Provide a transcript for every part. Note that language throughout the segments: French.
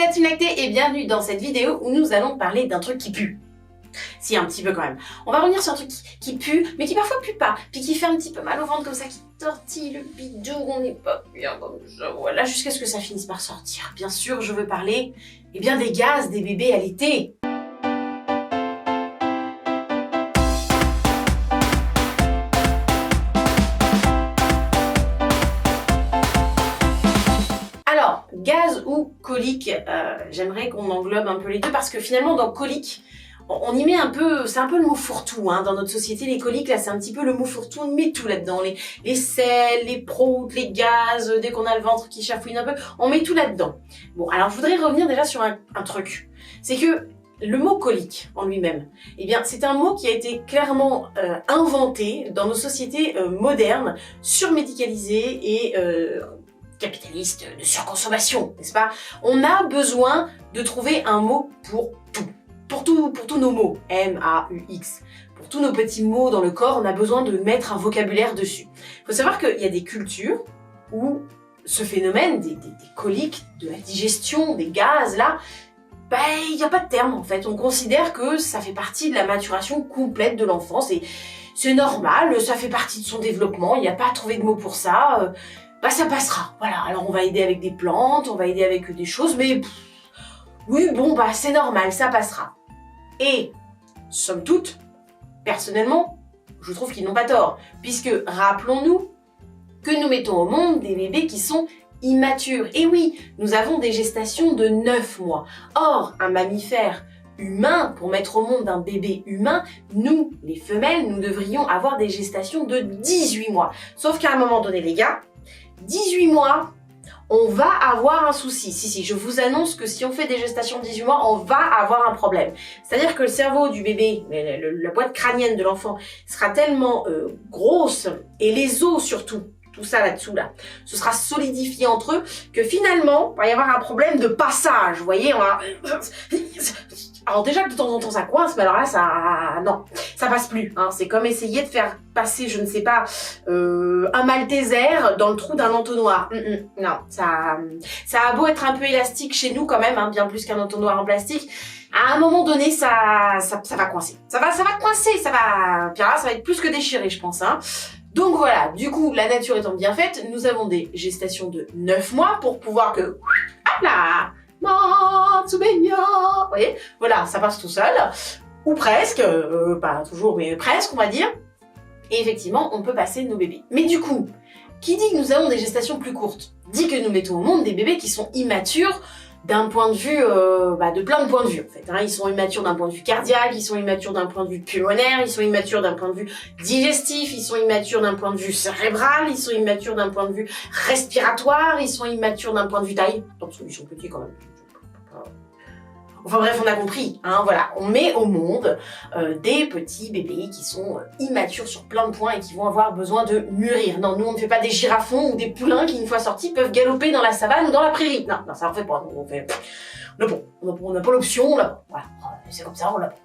la Team Lactée et bienvenue dans cette vidéo où nous allons parler d'un truc qui pue. Si, un petit peu quand même. On va revenir sur un truc qui pue, mais qui parfois pue pas, puis qui fait un petit peu mal au ventre comme ça, qui tortille le bidou, on n'est pas bien comme ça, voilà, jusqu'à ce que ça finisse par sortir. Bien sûr, je veux parler, eh bien, des gaz des bébés allaités. Alors, gaz ou colique, j'aimerais qu'on englobe un peu les deux parce que finalement dans colique, on y met un peu, c'est un peu le mot fourre-tout, hein, dans notre société, les coliques, là c'est un petit peu le mot fourre-tout, on met tout là-dedans, les selles, les proutes, les gaz, dès qu'on a le ventre qui chafouine un peu, on met tout là-dedans. Bon, alors je voudrais revenir déjà sur un truc, c'est que le mot colique en lui-même, eh bien c'est un mot qui a été clairement inventé dans nos sociétés modernes, surmédicalisées et capitaliste de surconsommation, n'est-ce pas? On a besoin de trouver un mot pour tout. Pour tous nos mots, M-A-U-X. Pour tous nos petits mots dans le corps, on a besoin de mettre un vocabulaire dessus. Il faut savoir qu'il y a des cultures où ce phénomène des coliques, de la digestion, des gaz, là, ben, il n'y a pas de terme en fait. On considère que ça fait partie de la maturation complète de l'enfance et c'est normal, ça fait partie de son développement, il n'y a pas à trouver de mots pour ça. Bah ça passera, voilà. Alors on va aider avec des plantes, on va aider avec des choses, mais oui, bon, bah c'est normal, ça passera. Et, somme toute, personnellement, je trouve qu'ils n'ont pas tort, puisque rappelons-nous que nous mettons au monde des bébés qui sont immatures. Et oui, nous avons des gestations de 9 mois. Or, un mammifère humain, pour mettre au monde un bébé humain, nous, les femelles, nous devrions avoir des gestations de 18 mois. Sauf qu'à un moment donné, les gars, 18 mois, on va avoir un souci. Si, je vous annonce que si on fait des gestations de 18 mois, on va avoir un problème. C'est-à-dire que le cerveau du bébé, la boîte crânienne de l'enfant sera tellement grosse, et les os surtout, tout ça là-dessous, là, ce sera solidifié entre eux, que finalement, il va y avoir un problème de passage, vous voyez, on va... Alors déjà que de temps en temps ça coince, mais alors là, non, ça passe plus. Hein. C'est comme essayer de faire passer, je ne sais pas, un Malteser dans le trou d'un entonnoir. Non, ça a beau être un peu élastique chez nous quand même, hein, bien plus qu'un entonnoir en plastique. À un moment donné, ça va coincer. Ça va coincer, puis là, ça va être plus que déchiré, je pense. Hein. Donc voilà, du coup, la nature étant bien faite, nous avons des gestations de 9 mois pour pouvoir que... Hop là, vous voyez, voilà, ça passe tout seul, ou presque, pas toujours, mais presque, on va dire. Et effectivement, on peut passer nos bébés. Mais du coup, qui dit que nous avons des gestations plus courtes, dit que nous mettons au monde des bébés qui sont immatures d'un point de vue, de plein de points de vue en fait. Hein. Ils sont immatures d'un point de vue cardiaque, ils sont immatures d'un point de vue pulmonaire, ils sont immatures d'un point de vue digestif, ils sont immatures d'un point de vue cérébral, ils sont immatures d'un point de vue respiratoire, ils sont immatures d'un point de vue taille. Attention, ils sont petits quand même. Enfin bref, on a compris, hein, voilà, on met au monde des petits bébés qui sont immatures sur plein de points et qui vont avoir besoin de mûrir. Non, nous on ne fait pas des girafons ou des poulains qui une fois sortis peuvent galoper dans la savane ou dans la prairie. Non, ça on fait pas, on fait... On n'a pas l'option, voilà, c'est comme ça, on l'a pas.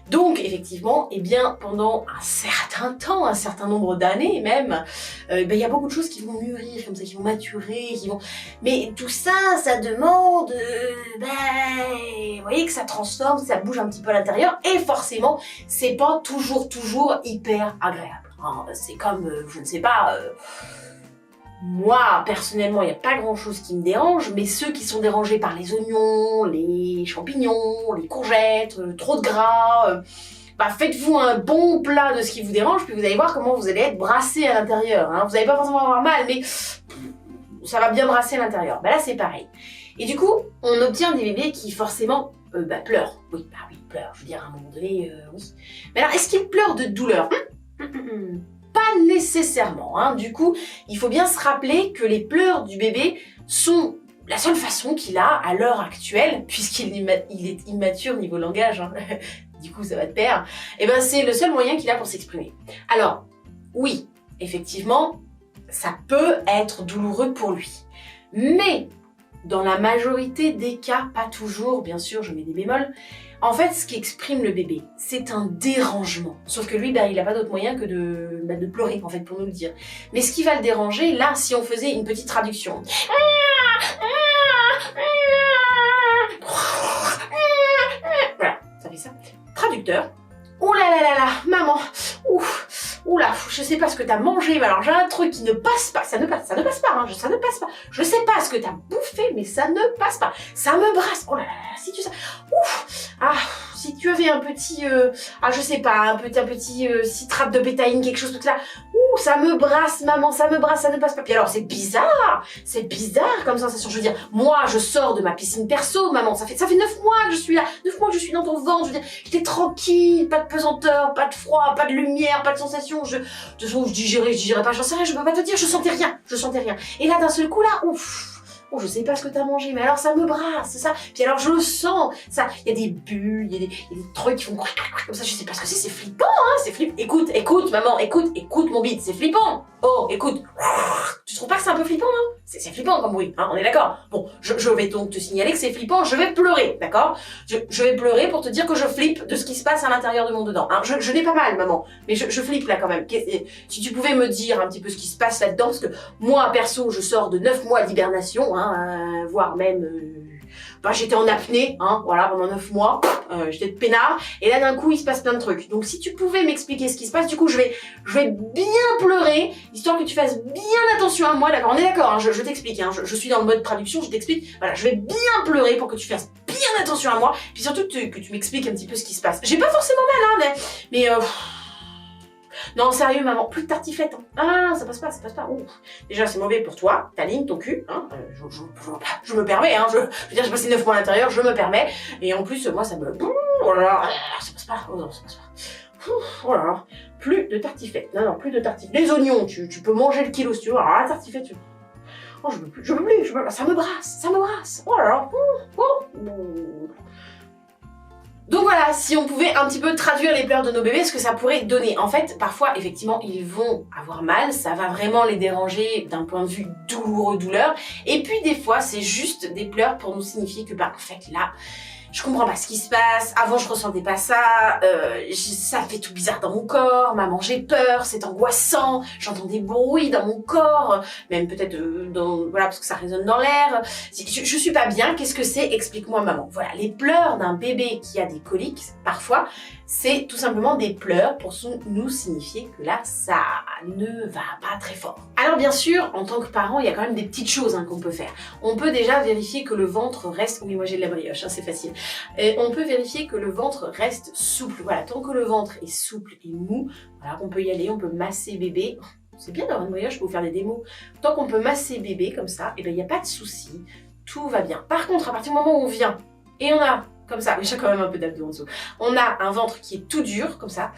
Donc effectivement, eh bien, pendant un certain temps, un certain nombre d'années même, il y a beaucoup de choses qui vont mûrir, comme ça, qui vont maturer, Mais tout ça, ça demande, vous voyez que ça transforme, ça bouge un petit peu à l'intérieur, et forcément, c'est pas toujours hyper agréable. Hein. C'est comme, je ne sais pas... Moi, personnellement, il n'y a pas grand-chose qui me dérange, mais ceux qui sont dérangés par les oignons, les champignons, les courgettes, trop de gras, faites-vous un bon plat de ce qui vous dérange, puis vous allez voir comment vous allez être brassé à l'intérieur. Hein. Vous n'allez pas forcément avoir mal, mais ça va bien brasser à l'intérieur. Là, c'est pareil. Et du coup, on obtient des bébés qui, forcément, pleurent. Oui, pleurent. Je veux dire, à un moment donné, oui. Mais alors, est-ce qu'ils pleurent de douleur? Pas nécessairement, hein. Du coup, il faut bien se rappeler que les pleurs du bébé sont la seule façon qu'il a à l'heure actuelle, puisqu'il est immature niveau langage, hein. Du coup ça va de pair, et ben c'est le seul moyen qu'il a pour s'exprimer. Alors, oui, effectivement, ça peut être douloureux pour lui, mais dans la majorité des cas, pas toujours, bien sûr, je mets des bémols, en fait, ce qu'exprime le bébé, c'est un dérangement. Sauf que lui, il n'a pas d'autre moyen que de pleurer, en fait, pour nous le dire. Mais ce qui va le déranger, là, si on faisait une petite traduction. t'as mangé, mais alors j'ai un truc qui ne passe pas, ça ne passe pas, hein, ça ne passe pas. Je sais pas ce que t'as bouffé, mais ça ne passe pas. Ça me brasse. Oh là là, si tu sais, ouf, ah, si tu avais un petit, je sais pas, un petit citrate de bétaïne, quelque chose tout ça. Ouh, ça me brasse, maman, ça me brasse, ça ne passe pas. Puis alors c'est bizarre comme sensation. Je veux dire, moi, je sors de ma piscine perso, maman. Ça fait 9 mois que je suis là, 9 mois que je suis dans ton ventre. Je veux dire, j'étais tranquille, pas de pesanteur, pas de froid, pas de lumière, pas de sensation. De toute façon, je digérais pas, j'en sais rien, je peux pas te dire, je sentais rien. Et là, d'un seul coup, là, ouf. Oh, je sais pas ce que t'as mangé, mais alors ça me brasse, ça. Puis alors je le sens, ça. Il y a des bulles, il y a des trucs qui font comme ça. Je sais pas ce que c'est flippant, hein. C'est flippant. Écoute, maman, écoute mon bide, c'est flippant. Oh, écoute. Tu trouves pas que c'est un peu flippant, non? C'est flippant comme bruit, hein, on est d'accord. Bon, je vais donc te signaler que c'est flippant. Je vais pleurer, d'accord? Je vais pleurer pour te dire que je flippe de ce qui se passe à l'intérieur de mon dedans. Hein. Je n'ai pas mal, maman, mais je flippe là quand même. Si tu pouvais me dire un petit peu ce qui se passe là-dedans, parce que moi, perso, je sors de 9 mois d'hibernation, hein, voire même... j'étais en apnée, hein, voilà, pendant 9 mois, j'étais de peinard, et là d'un coup il se passe plein de trucs. Donc si tu pouvais m'expliquer ce qui se passe, du coup je vais bien pleurer, histoire que tu fasses bien attention à moi, d'accord, on est d'accord, hein, je t'explique, hein, je suis dans le mode traduction, je t'explique, voilà, je vais bien pleurer pour que tu fasses bien attention à moi, puis surtout que tu m'expliques un petit peu ce qui se passe. J'ai pas forcément mal, hein, mais non, sérieux, maman, plus de tartiflette. Hein. Ah, ça passe pas. Ouf. Déjà, c'est mauvais pour toi, ta ligne, ton cul. Hein. Je me permets, hein. Je veux dire, j'ai passé 9 mois à l'intérieur, je me permets. Et en plus, moi, ça me... Oh là là, ça passe pas. Oh non, ça passe pas. Oh là là. Plus de tartiflette. Non, plus de tartiflette. Les oignons, tu peux manger le kilo si tu veux. Alors, la tartiflette, oh, je peux plus. Ça me brasse. Oh là là. Donc voilà, si on pouvait un petit peu traduire les pleurs de nos bébés, ce que ça pourrait donner. En fait, parfois, effectivement, ils vont avoir mal, ça va vraiment les déranger d'un point de vue douleur. Et puis des fois, c'est juste des pleurs pour nous signifier que, en fait, là, je comprends pas ce qui se passe, avant je ressentais pas ça, ça fait tout bizarre dans mon corps, maman j'ai peur, c'est angoissant, j'entends des bruits dans mon corps, même peut-être voilà, parce que ça résonne dans l'air, je suis pas bien, qu'est-ce que c'est? Explique-moi maman. Voilà, les pleurs d'un bébé qui a des coliques, parfois, c'est tout simplement des pleurs pour nous signifier que là, ça ne va pas très fort. Alors bien sûr, en tant que parent, il y a quand même des petites choses qu'on peut faire. On peut déjà vérifier que le ventre reste... Oui, moi j'ai de la brioche, c'est facile. On peut vérifier que le ventre reste souple. Voilà, tant que le ventre est souple et mou, voilà, on peut y aller, on peut masser bébé. C'est bien d'avoir une brioche, je peux vous faire des démos. Tant qu'on peut masser bébé comme ça, il n'y a pas de souci, tout va bien. Par contre, à partir du moment où on vient et on a... comme ça, mais j'ai quand même un peu d'abdos en dessous. On a un ventre qui est tout dur, comme ça.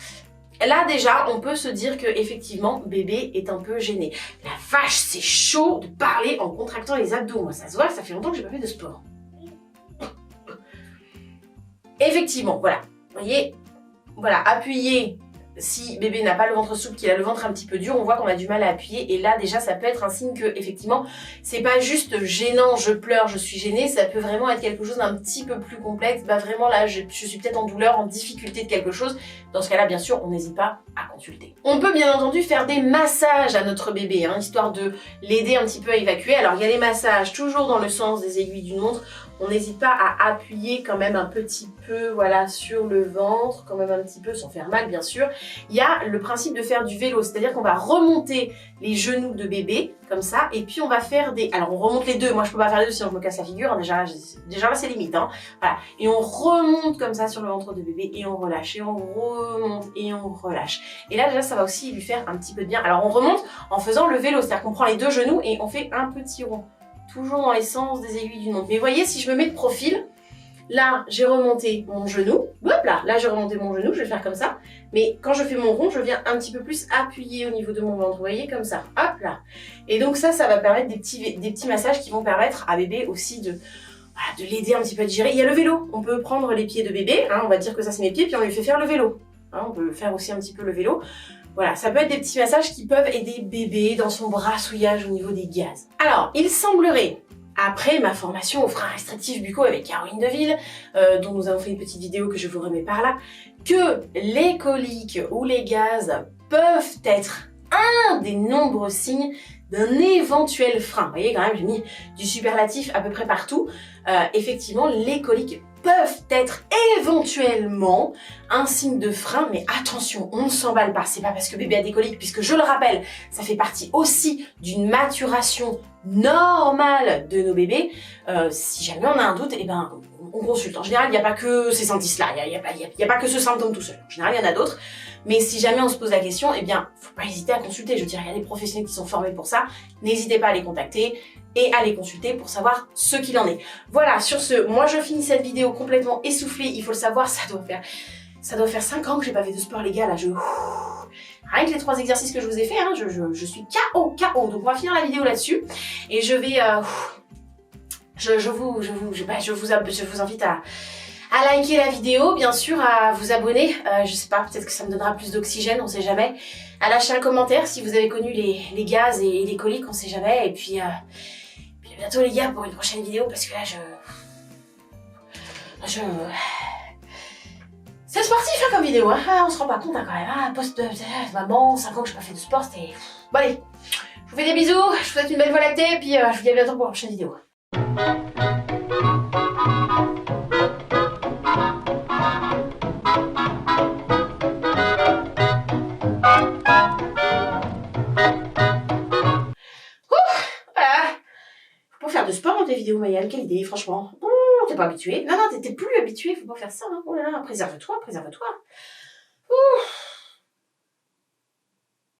Là, déjà, on peut se dire que effectivement, bébé est un peu gêné. La vache, c'est chaud de parler en contractant les abdos. Moi, ça se voit, ça fait longtemps que j'ai pas fait de sport. Effectivement, voilà. Vous voyez, voilà, appuyez. Si bébé n'a pas le ventre souple, qu'il a le ventre un petit peu dur, on voit qu'on a du mal à appuyer. Et là, déjà, ça peut être un signe que, effectivement, c'est pas juste gênant, je pleure, je suis gênée. Ça peut vraiment être quelque chose d'un petit peu plus complexe. Vraiment, là, je suis peut-être en douleur, en difficulté de quelque chose. Dans ce cas-là, bien sûr, on n'hésite pas à consulter. On peut, bien entendu, faire des massages à notre bébé, histoire de l'aider un petit peu à évacuer. Alors, il y a les massages toujours dans le sens des aiguilles d'une montre. On n'hésite pas à appuyer quand même un petit peu, voilà, sur le ventre, quand même un petit peu, sans faire mal, bien sûr. Il y a le principe de faire du vélo, c'est-à-dire qu'on va remonter les genoux de bébé, comme ça, et puis on va faire des... Alors, on remonte les deux. Moi, je peux pas faire les deux, sinon je me casse la figure. Déjà là, c'est limite, Voilà. Et on remonte comme ça sur le ventre de bébé, et on relâche, et on remonte, et on relâche. Et là, déjà, ça va aussi lui faire un petit peu de bien. Alors, on remonte en faisant le vélo, c'est-à-dire qu'on prend les deux genoux, et on fait un petit rond. Toujours dans les sens des aiguilles d'une montre. Mais voyez, si je me mets de profil, là, j'ai remonté mon genou. Hop là, j'ai remonté mon genou, je vais le faire comme ça. Mais quand je fais mon rond, je viens un petit peu plus appuyer au niveau de mon ventre. Vous voyez, comme ça. Hop là. Et donc ça va permettre des petits massages qui vont permettre à bébé aussi de l'aider un petit peu à digérer. Il y a le vélo. On peut prendre les pieds de bébé. On va dire que ça, c'est mes pieds, puis on lui fait faire le vélo. On peut faire aussi un petit peu le vélo. Voilà, ça peut être des petits massages qui peuvent aider bébé dans son brassouillage au niveau des gaz. Alors, il semblerait, après ma formation aux freins restrictifs buccaux avec Caroline Deville, dont nous avons fait une petite vidéo que je vous remets par là, que les coliques ou les gaz peuvent être un des nombreux signes d'un éventuel frein. Vous voyez, quand même, j'ai mis du superlatif à peu près partout. Effectivement, les coliques peuvent être éventuellement un signe de frein, mais attention, on ne s'emballe pas, c'est pas parce que bébé a des coliques, puisque je le rappelle, ça fait partie aussi d'une maturation normale de nos bébés. Si jamais on a un doute, eh ben, on consulte. En général, il n'y a pas que ces indices-là, il n'y a pas que ce symptôme tout seul. En général, il y en a d'autres. Mais si jamais on se pose la question, eh bien, faut pas hésiter à consulter. Je veux dire, il y a des professionnels qui sont formés pour ça. N'hésitez pas à les contacter et à les consulter pour savoir ce qu'il en est. Voilà, sur ce, moi je finis cette vidéo complètement essoufflée. Il faut le savoir, ça doit faire 5 ans que j'ai pas fait de sport, les gars. Là, rien que les 3 exercices que je vous ai fait, hein, je suis KO. Donc on va finir la vidéo là-dessus. Et je vais... je vous invite à liker la vidéo, bien sûr, à vous abonner, je sais pas, peut-être que ça me donnera plus d'oxygène, on sait jamais, à lâcher un commentaire si vous avez connu les gaz et les coliques, on sait jamais, et puis à bientôt les gars pour une prochaine vidéo, parce que là c'est sportif hein, comme vidéo, hein. On se rend pas compte hein, quand même, hein. Maman, 5 ans que j'ai pas fait de sport, c'était... Bon allez, je vous fais des bisous, je vous souhaite une belle voie lactée, et puis je vous dis à bientôt pour une prochaine vidéo. Pour faire de sport dans tes vidéos, Mayal, quelle idée, franchement. T'es pas habitué. Non, t'es plus habitué, faut pas faire ça. Hein. Oh là là, préserve-toi.